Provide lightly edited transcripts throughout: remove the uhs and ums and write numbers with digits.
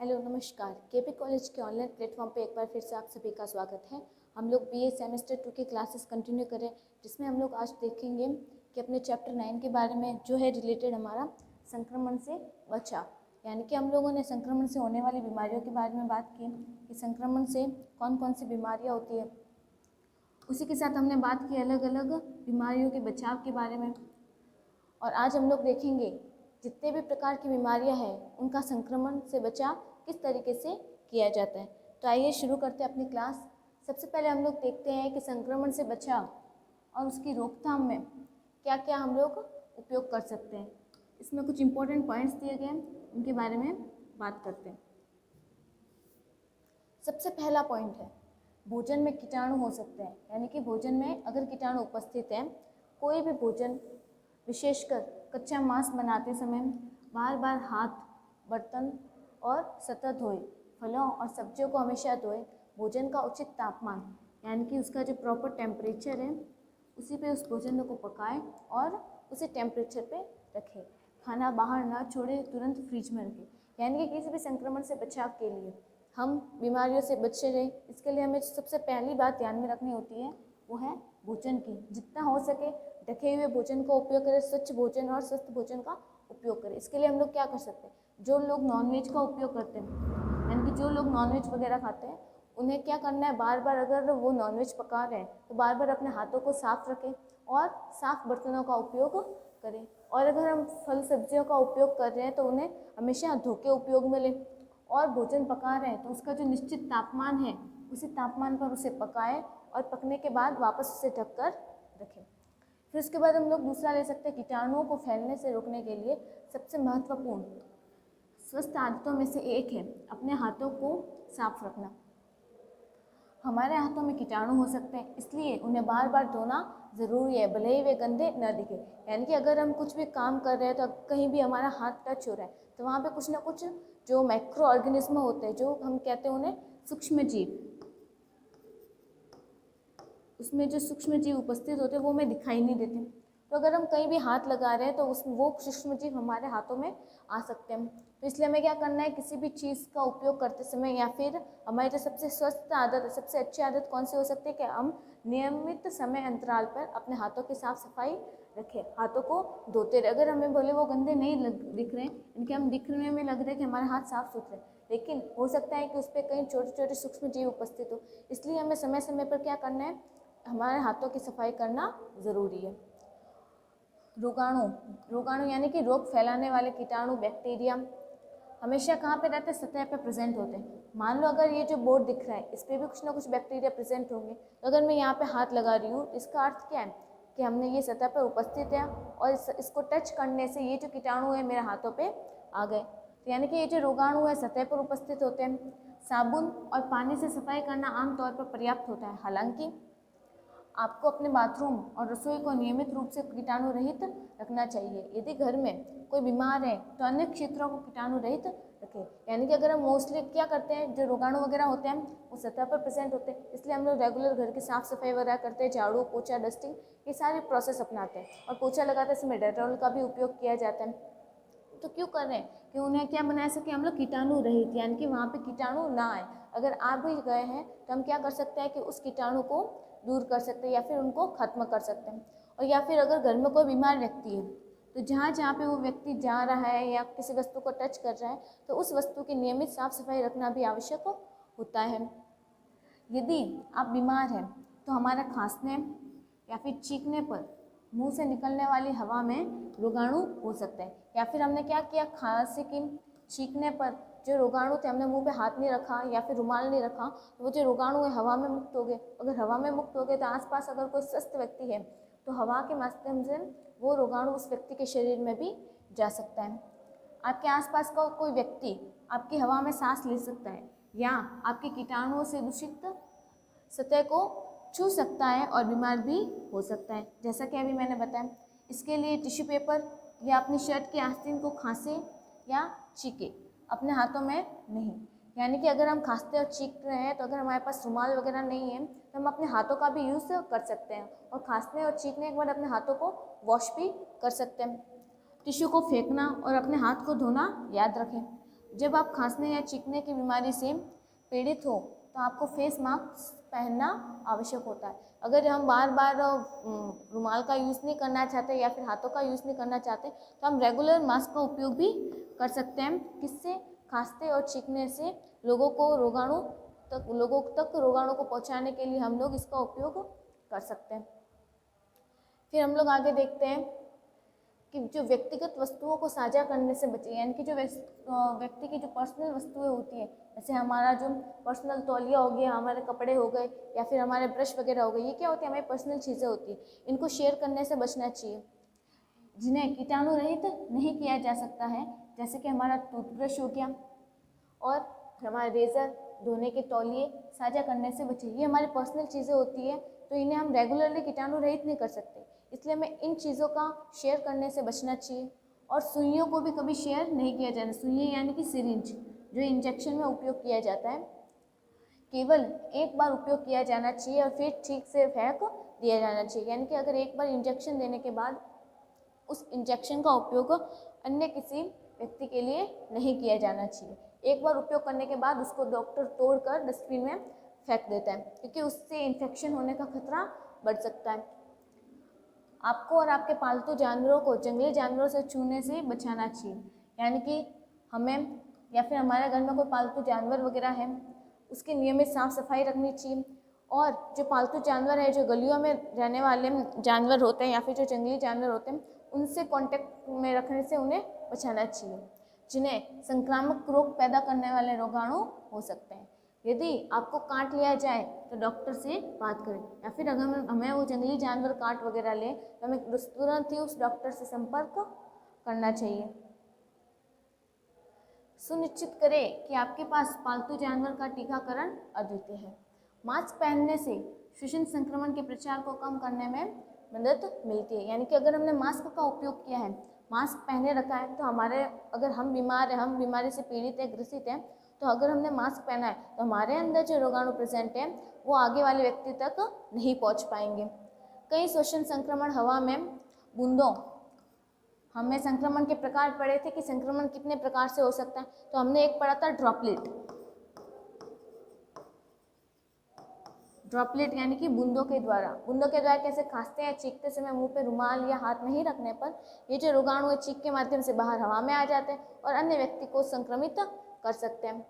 Hello नमस्कार। KP college के online platform पे एक बार फिर से आप सभी का स्वागत है। हम लोग बीए सेमेस्टर 2 की क्लासेस कंटिन्यू करें, जिसमें हम लोग आज देखेंगे कि अपने चैप्टर 9 के बारे में जो है रिलेटेड हमारा संक्रमण से बचाव, यानी कि हम लोगों ने संक्रमण से होने वाली बीमारियों के बारे में बात की कि संक्रमण से कौन कौन सी बीमारियाँ होती है। उसी के साथ हमने बात की अलग अलग बीमारियों के बचाव के बारे में। और आज हम लोग देखेंगे जितने भी प्रकार की बीमारियां हैं उनका संक्रमण से बचाव किस तरीके से किया जाता है। तो आइए शुरू करते हैं अपनी क्लास। सबसे पहले हम लोग देखते हैं कि संक्रमण से बचाव और उसकी रोकथाम में क्या क्या हम लोग उपयोग कर सकते हैं। इसमें कुछ इंपॉर्टेंट पॉइंट्स दिए गए हैं, उनके बारे में बात करते हैं। सबसे पहला पॉइंट है भोजन में कीटाणु हो सकते हैं, यानी कि भोजन में अगर कीटाणु उपस्थित हैं, कोई भी भोजन विशेषकर कच्चा मांस बनाते समय बार बार हाथ, बर्तन और सतह धोए। फलों और सब्जियों को हमेशा धोए। भोजन का उचित तापमान, यानी कि उसका जो प्रॉपर टेम्परेचर है उसी पे उस भोजन को पकाएं और उसी टेम्परेचर पे रखें। खाना बाहर ना छोड़े, तुरंत फ्रिज में रखें। यानी कि किसी भी संक्रमण से बचाव के लिए, हम बीमारियों से बचे रहें, इसके लिए हमें सबसे पहली बात ध्यान में रखनी होती है वो है भोजन की। जितना हो सके ढके हुए भोजन का उपयोग करें, स्वच्छ भोजन और स्वस्थ भोजन का उपयोग करें। इसके लिए हम लोग क्या कर सकते हैं, जो लोग नॉनवेज का उपयोग करते हैं, यानी कि जो लोग नॉनवेज वगैरह खाते हैं, उन्हें क्या करना है, बार बार अगर वो नॉनवेज पका रहे हैं तो बार बार अपने हाथों को साफ रखें और साफ बर्तनों का उपयोग करें। और अगर हम फल सब्जियों का उपयोग कर रहे हैं तो उन्हें हमेशा धो के उपयोग में लें। और भोजन पका रहे हैं तो उसका जो निश्चित तापमान है उसी तापमान पर उसे पकाएं और पकने के बाद वापस उसे ढककर रखें। फिर उसके बाद हम लोग दूसरा ले सकते हैं, कीटाणुओं को फैलने से रोकने के लिए सबसे महत्वपूर्ण स्वस्थ आदतों में से एक है अपने हाथों को साफ रखना। हमारे हाथों में कीटाणु हो सकते हैं, इसलिए उन्हें बार बार धोना ज़रूरी है, भले ही वे गंदे न दिखे। यानी कि अगर हम कुछ भी काम कर रहे हैं तो कहीं भी हमारा हाथ टच हो रहा है तो वहाँ पे कुछ ना कुछ जो माइक्रो ऑर्गेनिज्म होते हैं, जो हम कहते हैं उन्हें सूक्ष्म जीव, उसमें जो सूक्ष्म जीव उपस्थित होते हैं वो हमें दिखाई नहीं देते। तो अगर हम कहीं भी हाथ लगा रहे हैं तो उसमें वो सूक्ष्म जीव हमारे हाथों में आ सकते हैं। तो इसलिए हमें क्या करना है, किसी भी चीज़ का उपयोग करते समय या फिर हमारी जो सबसे स्वस्थ आदत है, सबसे अच्छी आदत कौन सी हो सकती है कि हम नियमित समय अंतराल पर अपने हाथों की साफ सफाई रखें, हाथों को धोते रहे। अगर हमें बोले वो गंदे नहीं दिख रहे हैं, इनके हम दिखने में लग रहे हैं कि हमारे हाथ साफ सुथरे, लेकिन हो सकता है कि उस पर कहीं छोटे छोटे सूक्ष्म जीव उपस्थित हो। इसलिए हमें समय समय पर क्या करना है, हमारे हाथों की सफाई करना ज़रूरी है। रोगाणु यानी कि रोग फैलाने वाले कीटाणु, बैक्टीरिया हमेशा कहाँ पे रहते हैं, सतह पे प्रेजेंट होते हैं। मान लो अगर ये जो बोर्ड दिख रहा है इस पर भी कुछ ना कुछ बैक्टीरिया प्रेजेंट होंगे, तो अगर मैं यहाँ पे हाथ लगा रही हूँ इसका अर्थ क्या है कि हमने ये सतह पर उपस्थित है और इसको टच करने से ये जो कीटाणु है मेरे हाथों पे आ गए। तो यानी कि ये जो रोगाणु है सतह पर उपस्थित होते हैं। साबुन और पानी से सफाई करना आमतौर पर पर्याप्त होता है। हालांकि आपको अपने बाथरूम और रसोई को नियमित रूप से कीटाणु रहित रखना चाहिए। यदि घर में कोई बीमार है तो अन्य क्षेत्रों को कीटाणु रहित रखें। यानी कि अगर हम मोस्टली क्या करते हैं, जो रोगाणु वगैरह होते हैं वो सतह पर प्रेजेंट होते हैं, इसलिए हम लोग रेगुलर घर की साफ सफाई वगैरह करते हैं, झाड़ू पोछा डस्टिंग ये सारी प्रोसेस अपनाते हैं। और पोछा लगाते समय डेटॉल का भी उपयोग किया जाता है। तो क्यों कर रहे हैं कि उन्हें क्या बना सके हम लोग कीटाणु रहित, यानी कि वहाँ पे कीटाणु ना आए। अगर आ भी गए हैं तो हम क्या कर सकते हैं कि उस कीटाणु को दूर कर सकते हैं या फिर उनको खत्म कर सकते हैं। और या फिर अगर घर में कोई बीमार व्यक्ति है तो जहाँ जहाँ पे वो व्यक्ति जा रहा है या किसी वस्तु को टच कर रहा है तो उस वस्तु की नियमित साफ सफाई रखना भी आवश्यक होता है। यदि आप बीमार हैं तो हमारा खांसने या फिर चीखने पर मुंह से निकलने वाली हवा में रोगाणु हो सकता है। या फिर हमने क्या किया, खांसी की छींकने पर जो रोगाणु थे हमने मुंह पे हाथ नहीं रखा या फिर रुमाल नहीं रखा, तो वो जो रोगाणु है हवा में मुक्त हो गए। अगर हवा में मुक्त हो गए तो आसपास अगर कोई स्वस्थ व्यक्ति है तो हवा के माध्यम से वो रोगाणु उस व्यक्ति के शरीर में भी जा सकता है। आपके आसपास का कोई व्यक्ति आपकी हवा में सांस ले सकता है या आपके कीटाणुओं से दूषित सतह को छू सकता है और बीमार भी हो सकता है, जैसा कि अभी मैंने बताया। इसके लिए टिश्यू पेपर या अपनी शर्ट के आस्तीन को खांसे या चीखे, अपने हाथों में नहीं। यानी कि अगर हम खांसते और चीख रहे हैं तो अगर हमारे पास रुमाल वगैरह नहीं है तो हम अपने हाथों का भी यूज़ कर सकते हैं और खांसने और चीखने के बाद अपने हाथों को वॉश भी कर सकते हैं। टिश्यू को फेंकना और अपने हाथ को धोना याद रखें। जब आप खांसने या चीखने की बीमारी से पीड़ित हो तो आपको फेस मास्क पहनना आवश्यक होता है। अगर हम बार बार रुमाल का यूज़ नहीं करना चाहते या फिर हाथों का यूज़ नहीं करना चाहते तो हम रेगुलर मास्क का उपयोग भी कर सकते हैं। किससे? खांसते और चीखने से लोगों तक रोगाणु को पहुंचाने के लिए हम लोग इसका उपयोग कर सकते हैं। फिर हम लोग आगे देखते हैं कि जो व्यक्तिगत वस्तुओं को साझा करने से बचे, यानी कि जो व्यक्ति की जो पर्सनल वस्तुएं होती है, जैसे हमारा जो पर्सनल तौलिया हो गया, हमारे कपड़े हो गए या फिर हमारे ब्रश वगैरह हो गए, ये क्या होती है? हमारी पर्सनल चीज़ें होती है। इनको शेयर करने से बचना चाहिए। जिन्हें कीटाणु रहित नहीं किया जा सकता है, जैसे कि हमारा टूथब्रश हो गया और हमारे रेज़र, धोने के तौलिए साझा करने से बचे। ये हमारी पर्सनल चीज़ें होती है, तो इन्हें हम रेगुलरली कीटाणु रहित नहीं कर सकते, इसलिए हमें इन चीज़ों का शेयर करने से बचना चाहिए। और सुइयों को भी कभी शेयर नहीं किया जाना। सुइयाँ यानी कि सिरिंज, जो इंजेक्शन में उपयोग किया जाता है, केवल एक बार उपयोग किया जाना चाहिए और फिर ठीक से फेंक दिया जाना चाहिए। यानी कि अगर एक बार इंजेक्शन देने के बाद उस इंजेक्शन का उपयोग अन्य किसी व्यक्ति के लिए नहीं किया जाना चाहिए। एक बार उपयोग करने के बाद उसको डॉक्टर तोड़कर डस्टबिन में फेंक देता है, क्योंकि उससे इन्फेक्शन होने का खतरा बढ़ सकता है। आपको और आपके पालतू जानवरों को जंगली जानवरों से छूने से बचाना चाहिए। यानी कि हमें या फिर हमारे घर में कोई पालतू जानवर वगैरह है, उसकी नियमित साफ सफाई रखनी चाहिए। और जो पालतू जानवर है, जो गलियों में रहने वाले जानवर होते हैं या फिर जो जंगली जानवर होते हैं, उनसे कांटेक्ट में रखने से उन्हें बचाना चाहिए, जिन्हें संक्रामक रोग पैदा करने वाले रोगाणु हो सकते हैं। यदि आपको काट लिया जाए तो डॉक्टर से बात करें, या फिर अगर हमें वो जंगली जानवर काट वगैरह ले तो हमें तुरंत ही उस डॉक्टर से संपर्क करना चाहिए। सुनिश्चित करें कि आपके पास पालतू जानवर का टीकाकरण अद्वितीय है। मास्क पहनने से श्वसन संक्रमण के प्रचार को कम करने में मदद मिलती है। यानी कि अगर हमने मास्क का उपयोग किया है, मास्क पहने रखा है, तो अगर हम बीमार हैं, हम बीमारी से पीड़ित है, ग्रसित हैं, तो अगर हमने मास्क पहना है तो हमारे अंदर जो रोगाणु प्रेजेंट है वो आगे वाले व्यक्ति तक नहीं पहुंच पाएंगे। कई श्वसन संक्रमण हवा में बूंदों, हमें संक्रमण के प्रकार पढ़े थे कि संक्रमण कितने प्रकार से हो सकता है, तो हमने एक पढ़ा था ड्रॉपलेट यानी कि बूंदों के द्वारा कैसे खांसते हैं, चीखते समय मुंह पे रुमाल या हाथ नहीं रखने पर ये जो रोगाणु है चीख के माध्यम से बाहर हवा में आ जाते हैं और अन्य व्यक्ति को संक्रमित कर सकते हैं,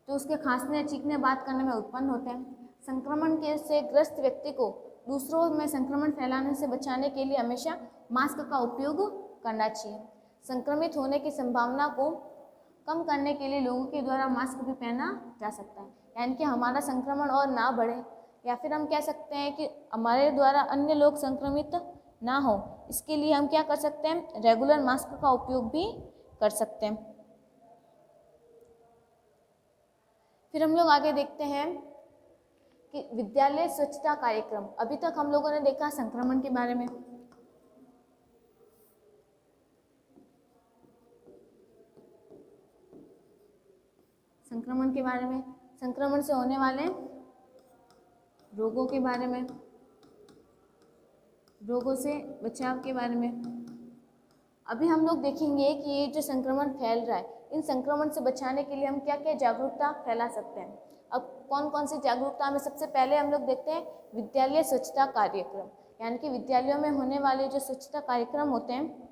तो उसके खांसने या चीखने बात करने में उत्पन्न होते हैं। संक्रमण के से ग्रस्त व्यक्ति को दूसरों में संक्रमण फैलाने से बचाने के लिए हमेशा मास्क का उपयोग करना चाहिए। संक्रमित होने की संभावना को कम करने के लिए लोगों के द्वारा मास्क भी पहना जा सकता है, यानी कि हमारा संक्रमण और ना बढ़े, या फिर हम कह सकते हैं कि हमारे द्वारा अन्य लोग संक्रमित ना हो, इसके लिए हम क्या कर सकते हैं? रेगुलर मास्क का उपयोग भी कर सकते हैं। फिर हम लोग आगे देखते हैं कि विद्यालय स्वच्छता कार्यक्रम। अभी तक हम लोगों ने देखा संक्रमण के बारे में, संक्रमण से होने वाले रोगों के बारे में, रोगों से बचाव के बारे में। अभी हम लोग देखेंगे कि ये जो संक्रमण फैल रहा है, इन संक्रमण से बचाने के लिए हम क्या क्या जागरूकता फैला सकते हैं। अब कौन कौन सी जागरूकता में सबसे पहले हम लोग देखते हैं विद्यालय स्वच्छता कार्यक्रम, यानी कि विद्यालयों में होने वाले जो स्वच्छता कार्यक्रम होते हैं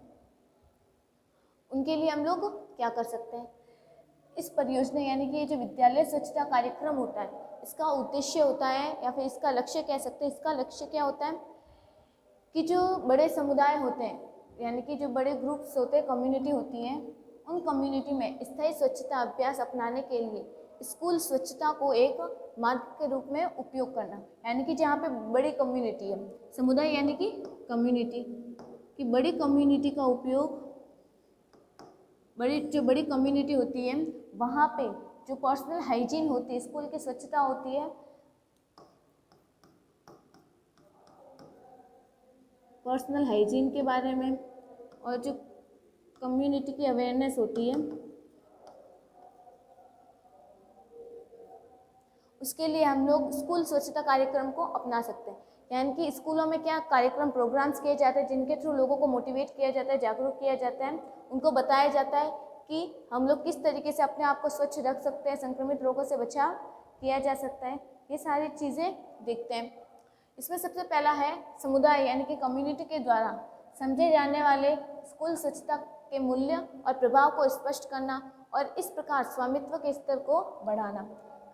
उनके लिए हम लोग क्या कर सकते हैं। इस परियोजना यानी कि ये जो विद्यालय स्वच्छता कार्यक्रम होता है, इसका उद्देश्य होता है या फिर इसका लक्ष्य कह सकते हैं, इसका लक्ष्य क्या होता है कि जो बड़े समुदाय होते हैं, यानी कि जो बड़े ग्रुप्स होते हैं, कम्युनिटी होती है, उन कम्युनिटी में स्थायी स्वच्छता अभ्यास अपनाने के लिए स्कूल स्वच्छता को एक मार्ग के रूप में उपयोग करना। यानी कि जहाँ पे बड़ी कम्युनिटी है, समुदाय यानी कि कम्युनिटी की बड़ी कम्युनिटी का उपयोग, बड़ी कम्युनिटी होती है वहाँ पे जो पर्सनल हाइजीन होती है, स्कूल की स्वच्छता होती है, पर्सनल हाइजीन के बारे में और जो कम्युनिटी की अवेयरनेस होती है, उसके लिए हम लोग स्कूल स्वच्छता कार्यक्रम को अपना सकते हैं। यानी कि स्कूलों में क्या कार्यक्रम प्रोग्राम्स किए जाते हैं जिनके थ्रू लोगों को मोटिवेट किया जाता है, जागरूक किया जाता है, उनको बताया जाता है कि हम लोग किस तरीके से अपने आप को स्वच्छ रख सकते हैं, संक्रमित रोगों से बचाव किया जा सकता है, ये सारी चीज़ें देखते हैं। इसमें सबसे पहला है समुदाय यानी कि कम्युनिटी के द्वारा समझे जाने वाले स्कूल स्वच्छता के मूल्य और प्रभाव को स्पष्ट करना और इस प्रकार स्वामित्व के स्तर को बढ़ाना।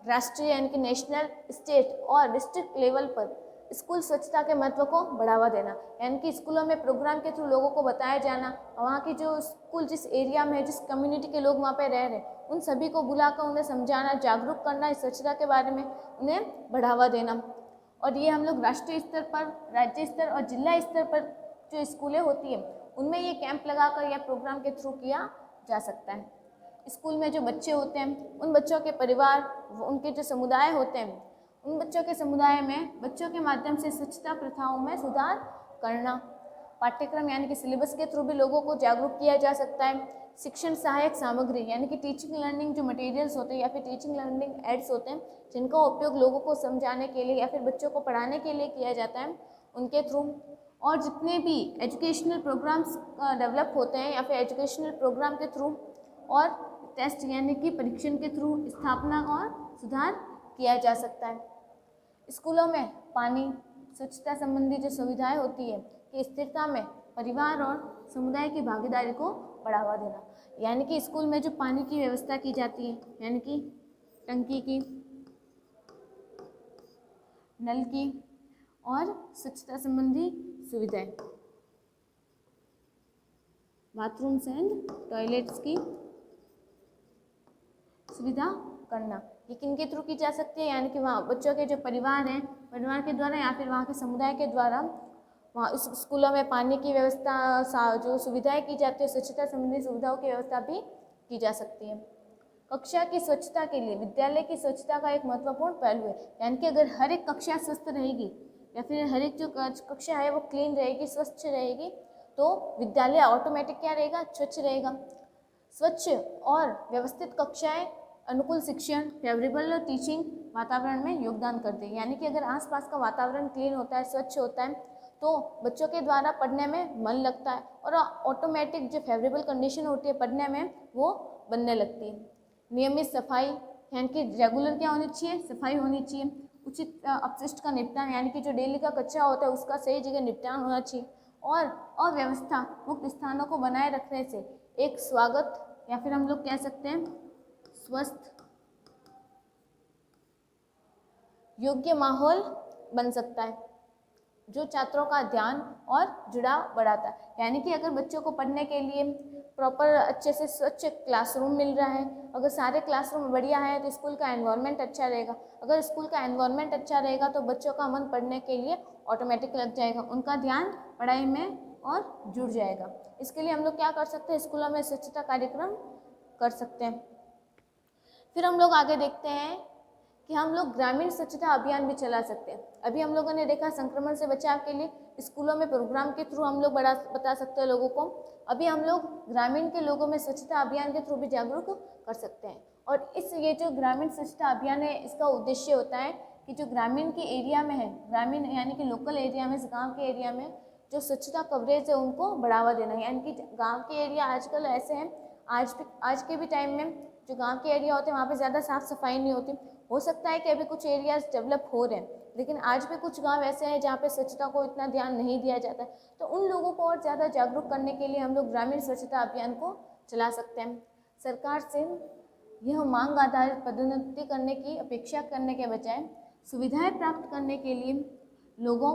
राष्ट्रीय यानी कि नेशनल, स्टेट और डिस्ट्रिक्ट लेवल पर स्कूल स्वच्छता के महत्व को बढ़ावा देना, यानी कि स्कूलों में प्रोग्राम के थ्रू लोगों को बताया जाना, वहाँ की जो स्कूल जिस एरिया में जिस कम्युनिटी के लोग वहाँ पे रह रहे हैं उन सभी को बुलाकर उन्हें समझाना, जागरूक करना, इस स्वच्छता के बारे में उन्हें बढ़ावा देना। और ये हम लोग राष्ट्रीय स्तर पर, राज्य स्तर और जिला स्तर पर जो स्कूलें होती हैं उनमें ये कैंप लगाकर या प्रोग्राम के थ्रू किया जा सकता है। स्कूल में जो बच्चे होते हैं उन बच्चों के परिवार, उनके जो समुदाय होते हैं उन बच्चों के समुदाय में बच्चों के माध्यम से स्वच्छता प्रथाओं में सुधार करना। पाठ्यक्रम यानी कि सिलेबस के थ्रू भी लोगों को जागरूक किया जा सकता है। शिक्षण सहायक सामग्री यानी कि टीचिंग लर्निंग जो मटेरियल्स होते हैं या फिर टीचिंग लर्निंग एड्स होते हैं जिनका उपयोग लोगों को समझाने के लिए या फिर बच्चों को पढ़ाने के लिए किया जाता है उनके थ्रू। और जितने भी एजुकेशनल प्रोग्राम्स डेवलप होते हैं या फिर एजुकेशनल प्रोग्राम के थ्रू और टेस्ट यानी कि परीक्षण के थ्रू स्थापना और सुधार किया जा सकता है। स्कूलों में पानी, स्वच्छता संबंधी जो सुविधाएं होती है कि स्थिरता में परिवार और समुदाय की भागीदारी को बढ़ावा देना, यानी कि स्कूल में जो पानी की व्यवस्था की जाती है यानी कि टंकी की, नल की और स्वच्छता संबंधी सुविधाएं, बाथरूम्स एंड टॉयलेट्स की सुविधा करना, ये किन के थ्रू की जा सकती है, यानी कि वहाँ बच्चों के जो परिवार हैं, परिवार के द्वारा या फिर वहाँ के समुदाय के द्वारा वहाँ उस स्कूलों में पानी की व्यवस्था, जो सुविधाएं की जाती है, स्वच्छता संबंधी सुविधाओं की व्यवस्था भी की जा सकती है। कक्षा की स्वच्छता के लिए विद्यालय की स्वच्छता का एक महत्वपूर्ण पहलू है, यानी कि अगर हर एक कक्षा स्वस्थ रहेगी या फिर हर एक जो कक्षा है वो क्लीन रहेगी, स्वच्छ रहेगी, तो विद्यालय ऑटोमेटिक क्या रहेगा, स्वच्छ रहेगा। स्वच्छ और व्यवस्थित कक्षाएं अनुकूल शिक्षण, फेवरेबल टीचिंग वातावरण में योगदान करते हैं, यानी कि अगर आसपास का वातावरण क्लीन होता है, स्वच्छ होता है, तो बच्चों के द्वारा पढ़ने में मन लगता है और ऑटोमेटिक जो फेवरेबल कंडीशन होती है पढ़ने में वो बनने लगती है। नियमित सफाई यानी कि रेगुलर क्या होनी चाहिए, सफाई होनी चाहिए। उचित अपशिष्ट का निपटान यानी कि जो डेली का कचरा होता है उसका सही जगह निपटान होना चाहिए। और अव्यवस्था मुक्त स्थानों को बनाए रखने से एक स्वागत या फिर हम लोग कह सकते हैं स्वस्थ योग्य माहौल बन सकता है, जो छात्रों का ध्यान और जुड़ाव बढ़ाता है। यानी कि अगर बच्चों को पढ़ने के लिए प्रॉपर अच्छे से स्वच्छ क्लासरूम मिल रहा है, अगर सारे क्लासरूम बढ़िया है तो स्कूल का एनवायरनमेंट अच्छा रहेगा। अगर स्कूल का एनवायरनमेंट अच्छा रहेगा तो बच्चों का मन पढ़ने के लिए ऑटोमेटिक लग जाएगा, उनका ध्यान पढ़ाई में और जुड़ जाएगा। इसके लिए हम लोग क्या कर सकते हैं, स्कूलों में स्वच्छता कार्यक्रम कर सकते हैं। फिर हम लोग आगे देखते हैं कि हम लोग ग्रामीण स्वच्छता अभियान भी चला सकते हैं। अभी हम लोगों ने देखा संक्रमण से बचाव के लिए स्कूलों में प्रोग्राम के थ्रू हम लोग बता सकते हैं लोगों को। अभी हम लोग ग्रामीण के लोगों में स्वच्छता अभियान के थ्रू भी जागरूक कर सकते हैं। और ये जो ग्रामीण स्वच्छता अभियान है इसका उद्देश्य होता है कि जो ग्रामीण के एरिया में है, ग्रामीण यानी कि लोकल एरिया में, गाँव के एरिया में जो स्वच्छता कवरेज है उनको बढ़ावा देना। यानी कि गाँव के एरिया आजकल ऐसे हैं, आज के भी टाइम में जो गांव के एरिया होते हैं वहाँ पे ज़्यादा साफ़ सफाई नहीं होती। हो सकता है कि अभी कुछ एरियाज डेवलप हो रहे हैं, लेकिन आज भी कुछ गांव ऐसे हैं जहाँ पे स्वच्छता को इतना ध्यान नहीं दिया जाता है। तो उन लोगों को और ज़्यादा जागरूक करने के लिए हम लोग ग्रामीण स्वच्छता अभियान को चला सकते हैं। सरकार से यह मांग आधारित पदोन्नति करने की अपेक्षा करने के बजाय सुविधाएँ प्राप्त करने के लिए लोगों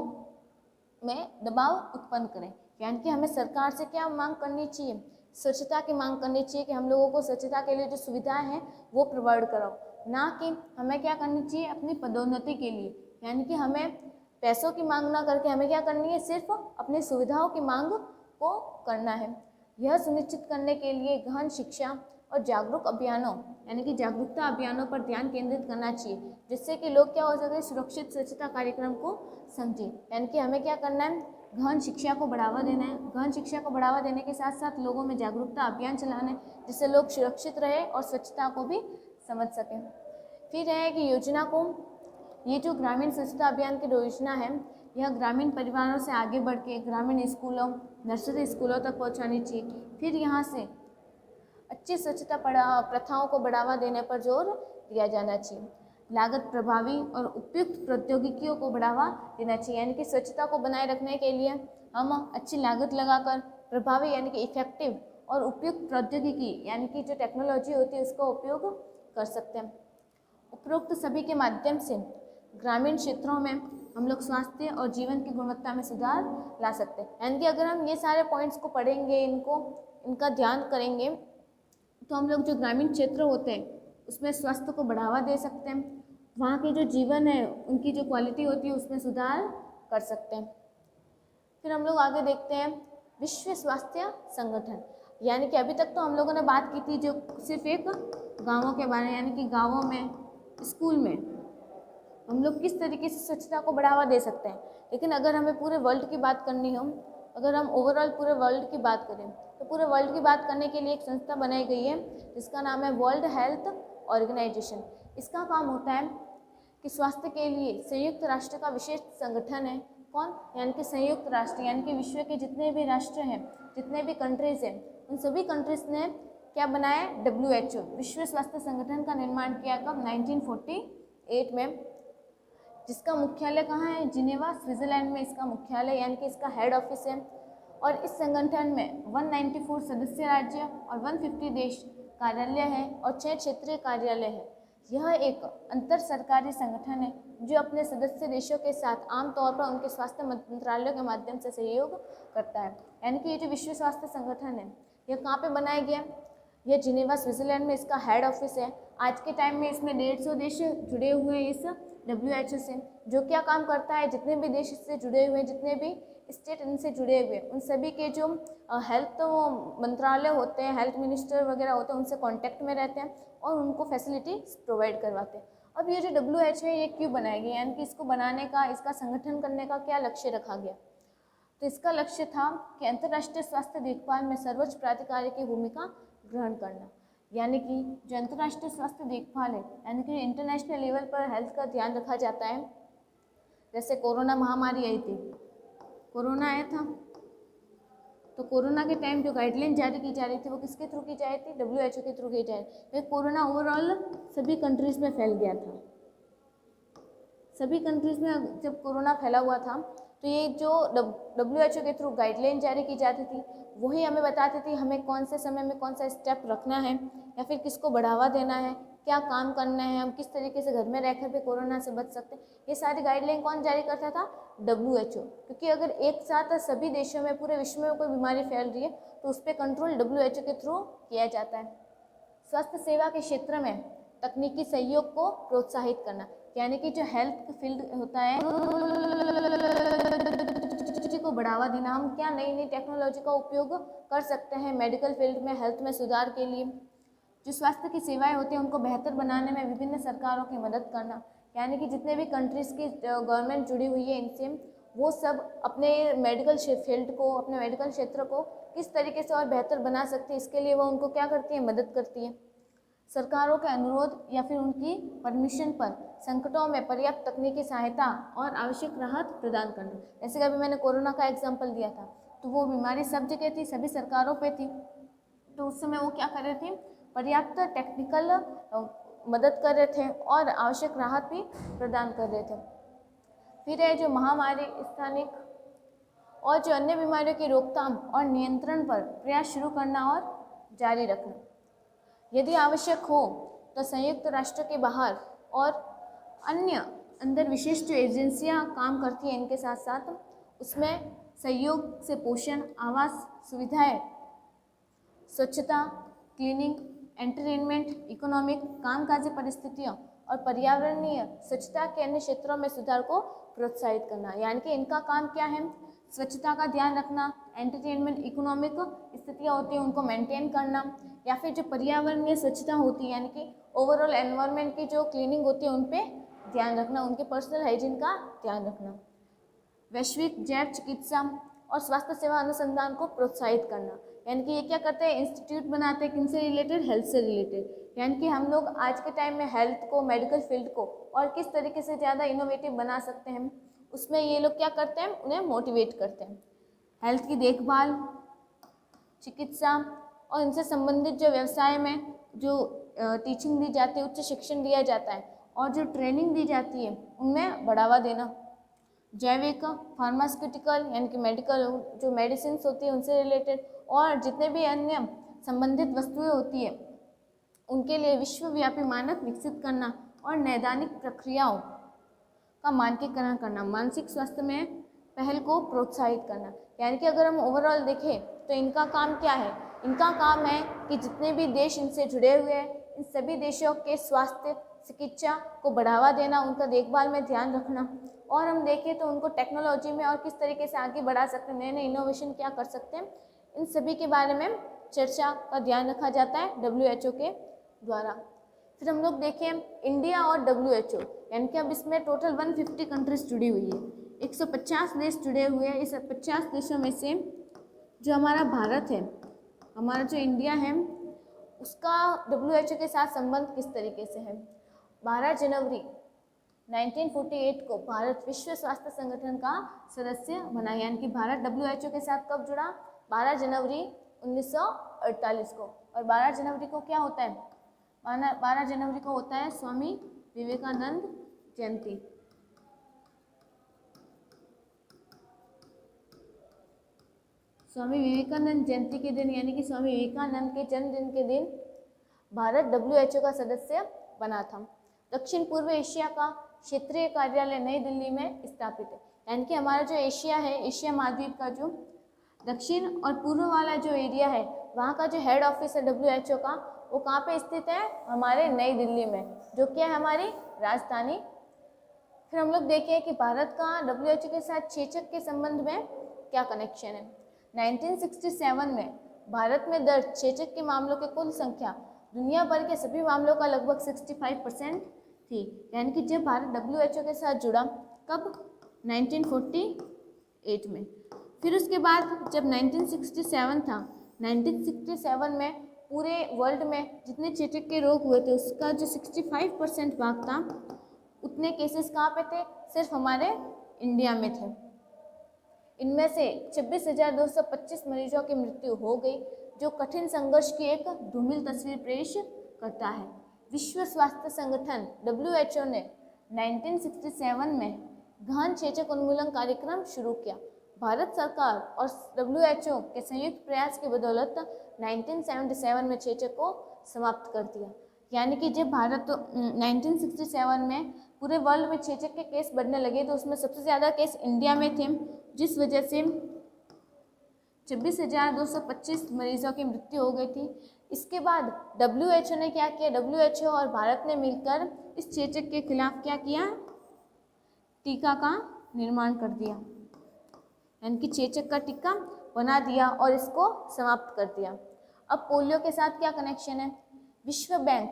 में दबाव उत्पन्न करें। यानी कि हमें सरकार से क्या मांग करनी चाहिए, स्वच्छता की मांग करनी चाहिए कि हम लोगों को स्वच्छता के लिए जो सुविधाएं हैं वो प्रोवाइड कराओ, ना कि हमें क्या करनी चाहिए अपनी पदोन्नति के लिए। यानी कि हमें पैसों की मांग ना करके हमें क्या करनी है, सिर्फ अपनी सुविधाओं की मांग को करना है। यह सुनिश्चित करने के लिए गहन शिक्षा और जागरूक अभियानों यानी कि जागरूकता अभियानों पर ध्यान केंद्रित करना चाहिए, जिससे कि लोग क्या हो सके, सुरक्षित स्वच्छता कार्यक्रम को समझें। यानी कि हमें क्या करना है, गहन शिक्षा को बढ़ावा देना है। गहन शिक्षा को बढ़ावा देने के साथ साथ लोगों में जागरूकता अभियान चलाना है, जिससे लोग सुरक्षित रहे और स्वच्छता को भी समझ सकें। फिर है कि योजना को, ये जो ग्रामीण स्वच्छता अभियान की योजना है यह ग्रामीण परिवारों से आगे बढ़ के ग्रामीण स्कूलों, नर्सरी स्कूलों तक पहुंचानी चाहिए। फिर यहाँ से अच्छी स्वच्छता प्रथाओं को बढ़ावा देने पर जोर दिया जाना चाहिए। लागत प्रभावी और उपयुक्त प्रौद्योगिकियों को बढ़ावा देना चाहिए, यानी कि स्वच्छता को बनाए रखने के लिए हम अच्छी लागत लगाकर प्रभावी यानी कि इफेक्टिव और उपयुक्त प्रौद्योगिकी यानी कि जो टेक्नोलॉजी होती है उसका उपयोग कर सकते हैं। उपरोक्त सभी के माध्यम से ग्रामीण क्षेत्रों में हम लोग स्वास्थ्य और जीवन की गुणवत्ता में सुधार ला सकते हैं। यानी कि अगर हम ये सारे पॉइंट्स को पढ़ेंगे, इनका ध्यान करेंगे, तो हम लोग जो ग्रामीण क्षेत्र होते हैं उसमें स्वास्थ्य को बढ़ावा दे सकते हैं, वहाँ के जो जीवन है उनकी जो क्वालिटी होती है उसमें सुधार कर सकते हैं। फिर हम लोग आगे देखते हैं विश्व स्वास्थ्य संगठन, यानी कि अभी तक तो हम लोगों ने बात की थी जो सिर्फ एक गाँवों के बारे में, यानी कि गाँवों में, स्कूल में हम लोग किस तरीके से स्वच्छता को बढ़ावा दे सकते हैं। लेकिन अगर हमें पूरे वर्ल्ड की बात करनी हो, अगर हम ओवरऑल पूरे वर्ल्ड की बात करें, तो पूरे वर्ल्ड की बात करने के लिए एक संस्था बनाई गई है जिसका नाम है वर्ल्ड हेल्थ ऑर्गेनाइजेशन। इसका काम होता है कि स्वास्थ्य के लिए संयुक्त राष्ट्र का विशेष संगठन है। कौन? यानी कि संयुक्त राष्ट्र, यानी कि विश्व के जितने भी राष्ट्र हैं, जितने भी कंट्रीज़ हैं, उन सभी कंट्रीज़ ने क्या बनाया? WHO, विश्व स्वास्थ्य संगठन का निर्माण किया कब? 1948 में, जिसका मुख्यालय कहाँ है? जिनेवा, स्विट्जरलैंड में इसका मुख्यालय यानी कि इसका हेड ऑफिस है। और इस संगठन में 194 सदस्य राज्य और 150 देश कार्यालय है और 6 क्षेत्रीय कार्यालय है। यह एक अंतर सरकारी संगठन है जो अपने सदस्य देशों के साथ आमतौर पर उनके स्वास्थ्य मंत्रालयों के माध्यम से सहयोग करता है। यानी कि ये जो विश्व स्वास्थ्य संगठन है यह कहाँ पे बनाया गया? यह जिनेवा, स्विट्जरलैंड में इसका हेड ऑफिस है। आज के टाइम में इसमें 150 देश जुड़े हुए हैं इस WHO से। जो क्या काम करता है? जितने भी देश इससे जुड़े हुए हैं, जितने भी स्टेट इनसे जुड़े हुए हैं, उन सभी के जो हेल्थ मंत्रालय होते हैं, हेल्थ मिनिस्टर वगैरह होते हैं, उनसे कांटेक्ट में रहते हैं और उनको फैसिलिटी प्रोवाइड करवाते हैं। अब ये जो WHO है ये क्यों बनाया गया, यानी कि इसको बनाने का, इसका संगठन करने का क्या लक्ष्य रखा गया? तो इसका लक्ष्य था कि अंतर्राष्ट्रीय स्वास्थ्य देखभाल में सर्वोच्च प्राधिकारी की भूमिका ग्रहण करना। यानी कि जो अंतर्राष्ट्रीय स्वास्थ्य देखभाल है, यानी कि इंटरनेशनल लेवल पर हेल्थ का ध्यान रखा जाता है। जैसे कोरोना महामारी आई थी, कोरोना आया था, तो कोरोना के टाइम जो गाइडलाइन जारी की जा रही थी वो किसके थ्रू की जा रही थी? WHO के थ्रू की जा रही थी। कोरोना ओवरऑल सभी कंट्रीज़ में फैल गया था। सभी कंट्रीज़ में जब कोरोना फैला हुआ था तो ये जो WHO के थ्रू गाइडलाइन जारी की जाती थी वही हमें बताती थी हमें कौन से समय में कौन सा स्टेप रखना है या फिर किसको बढ़ावा देना है, क्या काम करना है, हम किस तरीके से घर में रहकर भी कोरोना से बच सकते हैं। ये सारी गाइडलाइन कौन जारी करता था? WHO। क्योंकि अगर एक साथ सभी देशों में, पूरे विश्व में कोई बीमारी फैल रही है तो उस पर कंट्रोल WHO के थ्रू किया जाता है। स्वास्थ्य सेवा के क्षेत्र में तकनीकी सहयोग को प्रोत्साहित करना, यानी कि जो हेल्थ फील्ड होता है को बढ़ावा देना। हम क्या नई नई टेक्नोलॉजी का उपयोग कर सकते हैं मेडिकल फील्ड में, हेल्थ में सुधार के लिए। जो स्वास्थ्य की सेवाएं होती हैं उनको बेहतर बनाने में विभिन्न सरकारों की मदद करना, यानी कि जितने भी कंट्रीज़ की गवर्नमेंट जुड़ी हुई है इनसे, वो सब अपने मेडिकल फील्ड को, अपने मेडिकल क्षेत्र को किस तरीके से और बेहतर बना सकती है, इसके लिए वो उनको क्या करती है? मदद करती है। सरकारों के अनुरोध या फिर उनकी परमिशन पर संकटों में पर्याप्त तकनीकी सहायता और आवश्यक राहत प्रदान करना। जैसे कि अभी मैंने कोरोना का एग्जाम्पल दिया था, तो वो बीमारी सब जगह थी, सभी सरकारों पे थी, तो उस समय वो क्या कर रहे थे? पर्याप्त टेक्निकल मदद कर रहे थे और आवश्यक राहत भी प्रदान कर रहे थे। फिर है जो महामारी, स्थानिक और जो अन्य बीमारियों की रोकथाम और नियंत्रण पर प्रयास शुरू करना और जारी रखना। यदि आवश्यक हो तो संयुक्त राष्ट्र के बाहर और अन्य अंदर विशेष जो एजेंसियां काम करती हैं इनके साथ साथ उसमें सहयोग से पोषण, आवास सुविधाएं, स्वच्छता, क्लीनिंग, एंटरटेनमेंट, इकोनॉमिक, कामकाजी परिस्थितियों और पर्यावरणीय स्वच्छता के अन्य क्षेत्रों में सुधार को प्रोत्साहित करना। यानी कि इनका काम क्या है? स्वच्छता का ध्यान रखना, एंटरटेनमेंट, इकोनॉमिक स्थितियाँ होती हैं उनको मेंटेन करना, या फिर जो पर्यावरणीय स्वच्छता होती है यानी कि ओवरऑल एनवायरनमेंट की जो क्लीनिंग होती है उन पे ध्यान रखना, उनके पर्सनल हाइजीन का ध्यान रखना। वैश्विक जैव चिकित्सा और स्वास्थ्य सेवा अनुसंधान को प्रोत्साहित करना, यानी कि ये क्या करते हैं? इंस्टीट्यूट बनाते हैं, किनसे रिलेटेड? हेल्थ से रिलेटेड। यानी कि हम लोग आज के टाइम में हेल्थ को, मेडिकल फील्ड को और किस तरीके से ज़्यादा इनोवेटिव बना सकते हैं, उसमें ये लोग क्या करते हैं? उन्हें मोटिवेट करते हैं। हेल्थ की देखभाल, चिकित्सा, और इनसे संबंधित जो व्यवसाय में जो टीचिंग दी जाती है, उच्च शिक्षण दिया जाता है और जो ट्रेनिंग दी जाती है उनमें बढ़ावा देना। जैविक, फार्मास्यूटिकल यानी कि मेडिकल जो मेडिसिन होती है उनसे रिलेटेड और जितने भी अन्य संबंधित वस्तुएं होती है उनके लिए विश्वव्यापी मानक विकसित करना और नैदानिक प्रक्रियाओं का मानकीकरण करना। मानसिक स्वास्थ्य में पहल को प्रोत्साहित करना। यानी कि अगर हम ओवरऑल देखें तो इनका काम क्या है? इनका काम है कि जितने भी देश इनसे जुड़े हुए हैं इन सभी देशों के स्वास्थ्य चिकित्सा को बढ़ावा देना, उनका देखभाल में ध्यान रखना और हम देखें तो उनको टेक्नोलॉजी में और किस तरीके से आगे बढ़ा सकते हैं, नए नए इनोवेशन क्या कर सकते हैं, इन सभी के बारे में चर्चा का ध्यान रखा जाता है WHO के द्वारा। फिर हम लोग देखें इंडिया और WHO, यानी कि अब इसमें टोटल 150 कंट्रीज जुड़ी हुई है, 150 देश जुड़े हुए हैं। इस 50 देशों में से जो हमारा भारत है, हमारा जो इंडिया है, उसका WHO के साथ संबंध किस तरीके से है? 12 जनवरी 1948 को भारत विश्व स्वास्थ्य संगठन का सदस्य बना। यानी कि भारत WHO के साथ कब जुड़ा? 12 जनवरी 1948 को। और 12 जनवरी को क्या होता है? 12 जनवरी को होता है स्वामी विवेकानंद जयंती। स्वामी विवेकानंद जयंती के दिन यानी कि स्वामी विवेकानंद के जन्मदिन के दिन भारत WHO का सदस्य बना था। दक्षिण पूर्व एशिया का क्षेत्रीय कार्यालय नई दिल्ली में स्थापित है। यानी कि हमारा जो एशिया है, एशिया महाद्वीप का जो दक्षिण और पूर्व वाला जो एरिया है, वहाँ का जो हेड ऑफिस है WHO का, वो कहाँ पे स्थित है? हमारे नई दिल्ली में, जो कि है हमारी राजधानी। फिर हम लोग देखें कि भारत का WHO के साथ चेचक के संबंध में क्या कनेक्शन है। 1967 में भारत में दर्ज चेचक के मामलों की कुल संख्या दुनिया भर के सभी मामलों का लगभग 65% थी। यानी कि जब भारत WHO के साथ जुड़ा, कब? 1948 में। फिर उसके बाद जब 1967 था, 1967 में पूरे वर्ल्ड में जितने चेचक के रोग हुए थे उसका जो 65% भाग था, उतने केसेस कहाँ पे थे? सिर्फ हमारे इंडिया में थे। इनमें से 26,225 मरीजों की मृत्यु हो गई, जो कठिन संघर्ष की एक धूमिल तस्वीर पेश करता है। विश्व स्वास्थ्य संगठन WHO ने 1967 में गहन चेचक उन्मूलन कार्यक्रम शुरू किया। भारत सरकार और WHO के संयुक्त प्रयास की बदौलत 1977 में चेचक को समाप्त कर दिया। यानी कि जब भारत 1967 में पूरे वर्ल्ड में चेचक के केस बढ़ने लगे तो उसमें सबसे ज़्यादा केस इंडिया में थे, जिस वजह से 26,225 मरीजों की मृत्यु हो गई थी। इसके बाद WHO ने क्या किया? WHO और भारत ने मिलकर इस चेचक के खिलाफ क्या किया? टीका का निर्माण कर दिया। यानी कि चेचक का टीका बना दिया और इसको समाप्त कर दिया। अब पोलियो के साथ क्या कनेक्शन है? विश्व बैंक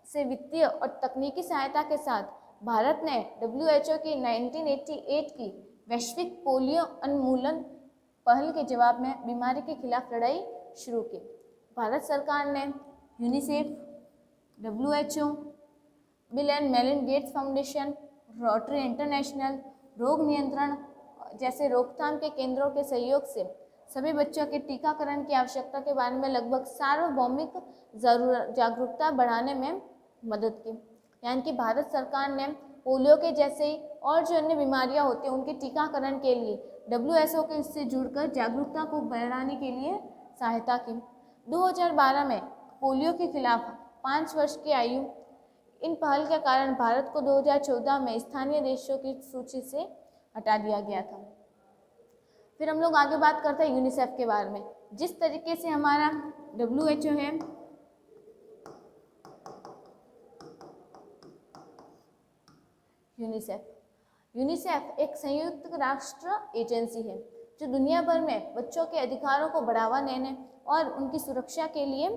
से वित्तीय और तकनीकी सहायता के साथ भारत ने WHO की 1988 की वैश्विक पोलियो उन्मूलन पहल के जवाब में बीमारी के खिलाफ लड़ाई शुरू की। भारत सरकार ने UNICEF, WHO, bill and Melinda Gates foundation, rotary international, रोग नियंत्रण जैसे रोकथाम के केंद्रों के सहयोग से सभी बच्चों के टीकाकरण की आवश्यकता के बारे में लगभग सार्वभौमिक जागरूकता बढ़ाने में मदद की। यानी कि भारत सरकार ने पोलियो के जैसे ही और जो अन्य बीमारियां होती हैं उनके टीकाकरण के लिए WHO के इससे जुड़कर जागरूकता को बढ़ाने के लिए सहायता की। 2012 में पोलियो के खिलाफ 5 वर्ष की आयु, इन पहल के कारण भारत को 2014 में स्थानीय देशों की सूची से हटा दिया गया था। फिर हम लोग आगे बात करते हैं यूनिसेफ के बारे में। जिस तरीके से हमारा WHO है, यूनिसेफ एक संयुक्त राष्ट्र एजेंसी है जो दुनिया भर में बच्चों के अधिकारों को बढ़ावा देने और उनकी सुरक्षा के लिए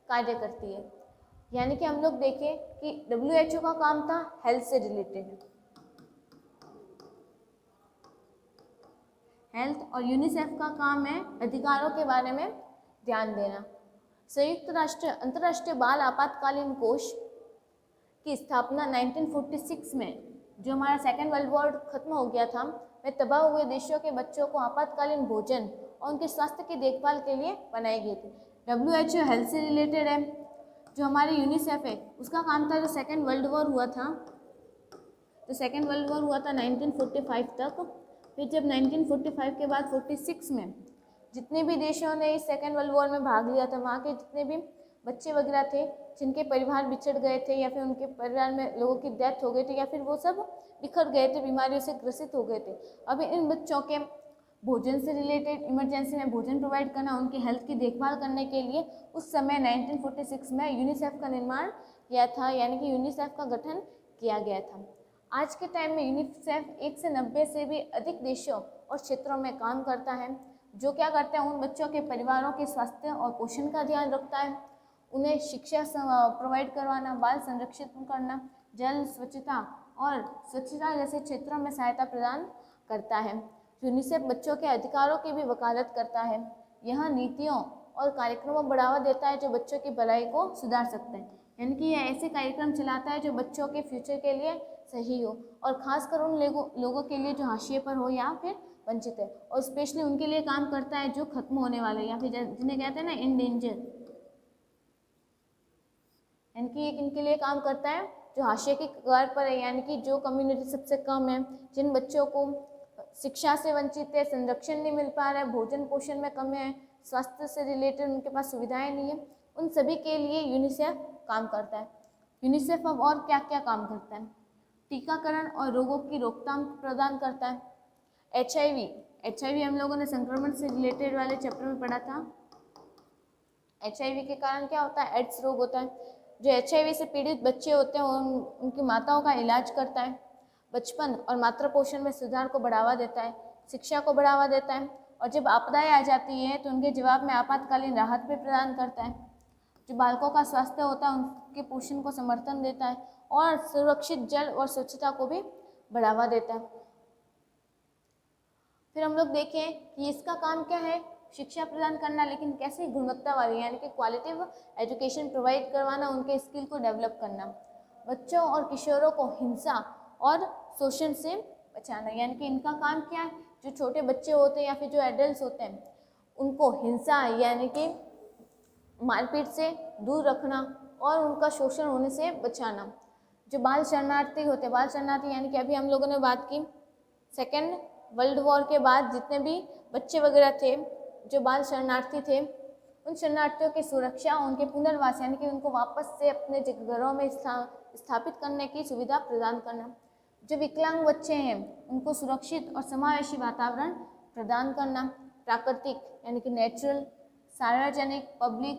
कार्य करती है। यानी कि हम लोग देखें कि WHO का काम था हेल्थ से रिलेटेड, हेल्थ, और यूनिसेफ का काम है अधिकारों के बारे में ध्यान देना। संयुक्त राष्ट्र अंतर्राष्ट्रीय बाल आपातकालीन कोष की स्थापना 1946 में, जो हमारा सेकेंड वर्ल्ड वॉर खत्म हो गया था, में तबाह हुए देशों के बच्चों को आपातकालीन भोजन और उनके स्वास्थ्य की देखभाल के लिए बनाई गई थी। WHO हेल्थ से रिलेटेड है। जो हमारी यूनिसेफ है उसका काम था, जो सेकेंड वर्ल्ड वॉर हुआ था, तो सेकेंड वर्ल्ड वॉर हुआ था 1945 तक। फिर जब 1945 के बाद 46 में जितने भी देशों ने इस सेकेंड वर्ल्ड वॉर में भाग लिया था, वहाँ के जितने भी बच्चे वगैरह थे जिनके परिवार बिछड़ गए थे या फिर उनके परिवार में लोगों की डेथ हो गई थी या फिर वो सब बिखर गए थे, बीमारियों से ग्रसित हो गए थे। अब इन बच्चों के भोजन से रिलेटेड इमरजेंसी में भोजन प्रोवाइड करना, उनकी हेल्थ की देखभाल करने के लिए उस समय 1946 में यूनिसेफ का निर्माण किया था, यानी कि यूनिसेफ का गठन किया गया था। आज के टाइम में यूनिसेफ 1 से 90 से भी अधिक देशों और क्षेत्रों में काम करता है, जो क्या करते हैं, उन बच्चों के परिवारों के स्वास्थ्य और पोषण का ध्यान रखता है, उन्हें शिक्षा प्रोवाइड करवाना, बाल संरक्षित करना, जल स्वच्छता और स्वच्छता जैसे क्षेत्रों में सहायता प्रदान करता है। यूनिसेफ बच्चों के अधिकारों की भी वकालत करता है। यह नीतियों और कार्यक्रमों को बढ़ावा देता है जो बच्चों की भलाई को सुधार सकते हैं, यानी कि यह ऐसे कार्यक्रम चलाता है जो बच्चों के फ्यूचर के लिए सही हो और ख़ासकर उन लोगों के लिए जो हाशिए पर हो या फिर वंचित है, और स्पेशली उनके लिए काम करता है जो खत्म होने वाले या फिर जिन्हें कहते हैं ना इंडेंजर, यानी कि एक इनके लिए काम करता है जो हाशिए की कगार पर है, यानी कि जो कम्युनिटी सबसे कम है, जिन बच्चों को शिक्षा से वंचित है, संरक्षण नहीं मिल पा रहा है, भोजन पोषण में कमी है, स्वास्थ्य से रिलेटेड उनके पास सुविधाएं नहीं है, उन सभी के लिए यूनिसेफ काम करता है। यूनिसेफ अब और क्या क्या काम करता है? टीकाकरण और रोगों की रोकथाम प्रदान करता है। HIV हम लोगों ने संक्रमण से रिलेटेड वाले चैप्टर में पढ़ा था। HIV के कारण क्या होता है? एड्स रोग होता है। जो HIV से पीड़ित बच्चे होते हैं उनकी माताओं का इलाज करता है, बचपन और मातृ पोषण में सुधार को बढ़ावा देता है, शिक्षा को बढ़ावा देता है, और जब आपदाएं आ जाती हैं तो उनके जवाब में आपातकालीन राहत भी प्रदान करता है। जो बालकों का स्वास्थ्य होता है उनके पोषण को समर्थन देता है और सुरक्षित जल और स्वच्छता को भी बढ़ावा देता है। फिर हम लोग देखें कि इसका काम क्या है? शिक्षा प्रदान करना, लेकिन कैसी? गुणवत्ता वाली, यानी कि क्वालिटिव एजुकेशन प्रोवाइड करवाना, उनके स्किल को डेवलप करना, बच्चों और किशोरों को हिंसा और शोषण से बचाना, यानी कि इनका काम क्या है? जो छोटे बच्चे होते हैं या फिर जो एडल्ट होते हैं उनको हिंसा यानी कि मारपीट से दूर रखना और उनका शोषण होने से बचाना। जो बाल शरणार्थी होते हैं, बाल शरणार्थी यानी कि अभी हम लोगों ने बात की सेकेंड वर्ल्ड वॉर के बाद जितने भी बच्चे वगैरह थे जो बाल शरणार्थी थे, उन शरणार्थियों की सुरक्षा, उनके पुनर्वास यानी कि उनको वापस से अपने घरों में स्थापित करने की सुविधा प्रदान करना। जो विकलांग बच्चे हैं उनको सुरक्षित और समावेशी वातावरण प्रदान करना। प्राकृतिक यानी कि नेचुरल, सार्वजनिक, पब्लिक,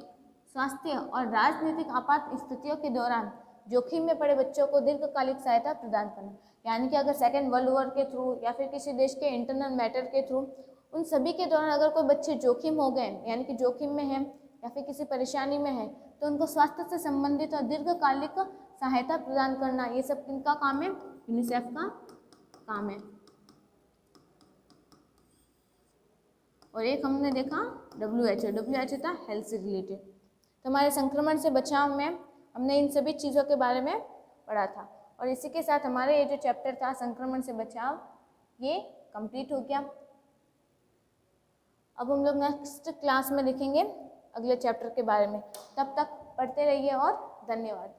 स्वास्थ्य और राजनीतिक आपात स्थितियों के दौरान जोखिम में पड़े बच्चों को दीर्घकालिक सहायता प्रदान करना, यानी कि अगर सेकेंड वर्ल्ड वॉर के थ्रू या फिर किसी देश के इंटरनल मैटर के थ्रू उन सभी के दौरान अगर कोई बच्चे जोखिम हो गए यानी कि जोखिम में है या फिर किसी परेशानी में है तो उनको स्वास्थ्य से संबंधित और दीर्घकालिक सहायता प्रदान करना, ये सब किनका काम है? यूनिसेफ का काम है। और एक हमने देखा WHO था हेल्थ से रिलेटेड। तो हमारे संक्रमण से बचाव में हमने इन सभी चीज़ों के बारे में पढ़ा था, और इसी के साथ हमारे ये जो चैप्टर था संक्रमण से बचाव ये कंप्लीट हो गया। अब हम लोग नेक्स्ट क्लास में देखेंगे अगले चैप्टर के बारे में। तब तक पढ़ते रहिए और धन्यवाद।